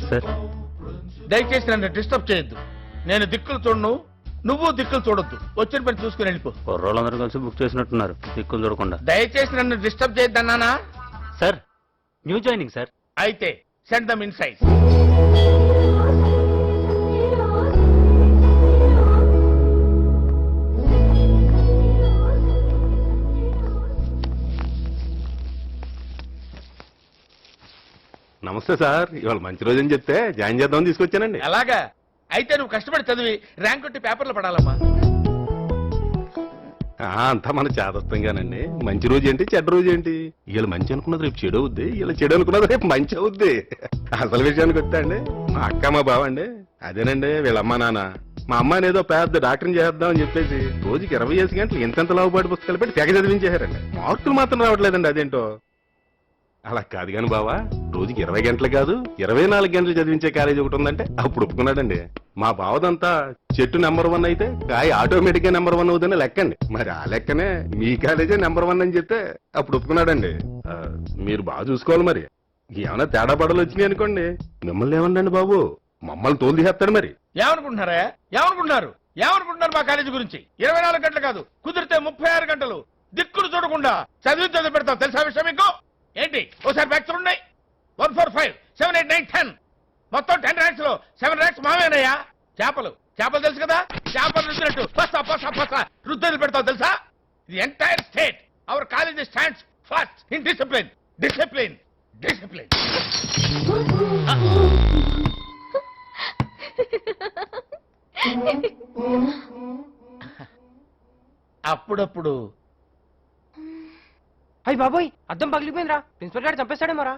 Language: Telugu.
సార్ దయచేసి నన్ను డిస్టర్బ్ చేయొద్దు. నేను దిక్కులు చూడను, నువ్వు దిక్కులు చూడొద్దు. వచ్చిన పని చూసుకుని వెళ్ళిపో. కుర్రోళ్ళందరూ కలిసి బుక్ చేసినట్టున్నారు దిక్కులు చూడకుండా. దయచేసి నన్ను డిస్టర్బ్ చేయొద్దన్నానా? Sir new joining sir. అయితే సెండ్ దమ్ ఇన్సైడ్. నమస్తే సార్, ఇవాళ మంచి రోజు అని చెప్తే జాయిన్ చేద్దామని తీసుకొచ్చానండి. అలాగా? అయితే నువ్వు కష్టపడి చదివి ర్యాంక్ కొట్టి పేపర్లు పడాలమ్మా. అంతా మన చేదస్తంగానండి. మంచి రోజు ఏంటి చెడ్డ రోజు ఏంటి? వీళ్ళు మంచి అనుకున్నది రేపు చెడు అవుద్ది, వీళ్ళు చెడు అనుకున్నది రేపు మంచి అవుద్ది. అసలు విషయానికి వస్తే అండి, మా అక్క మా బావ అండి అదేనండి వీళ్ళమ్మ నాన్న. మా అమ్మాయిని ఏదో పెద్ద డాక్టర్ని చేద్దామని చెప్పేసి రోజుకి 20 గంటలు ఎంతెంత లావుబాటు పుస్తకాలు పెట్టి తెగ చదివించేశారండి. మార్కులు మాత్రం రావట్లేదండి. అదేంటో అలా కాదు కాని బావా, రోజుకి 20 గంటలు కాదు 24 గంటలు చదివించే కాలేజీ ఒకటి ఉందంటే అప్పుడు ఒప్పుకున్నాడండి. మా బావదంతా చెట్టు నెంబర్ 1 అయితే కాయ ఆటోమేటిక్ గా నెంబర్ 1 అవుతుందని లెక్కండి. మరి ఆ లెక్కనే మీ కాలేజే నెంబర్ 1 అని చెప్తే అప్పుడు ఒప్పుకున్నాడండి. మీరు బాగా చూసుకోవాలి. మరి ఏమైనా తేడా పడలు వచ్చినాయి అనుకోండి, మిమ్మల్ని ఏమన్నాండి బాబు, మమ్మల్ని తోలు తీసేస్తాడు. మరి ఏమనుకుంటున్నారా? ఏమనుకుంటున్నారు మా కాలేజీ గురించి? 24 గంటలు కాదు, కుదిరితే 36 గంటలు దిక్కులు చూడకుండా చదివి పెడతాం. తెలుసా విషయం మీకు? ఏంటి ఒకసారి బ్యాక్స్ ఉన్నాయి. 1 4 5 7 8 9 10 మొత్తం 10 ర్యాంక్స్ లో 7 ర్యాంక్స్ మావేనయ్యా. చేపలు తెలుసు కదా, చేపలు రుద్దినట్టు పస రుద్దులు పెడతావు తెలుసా? The entire state hour college stands first in discipline. అప్పుడప్పుడు అయ్యి బాబోయ్, అద్దం పగిలిపోయిందిరా. ప్రిన్సిపల్ గారు చంపేస్తాడేమోరా.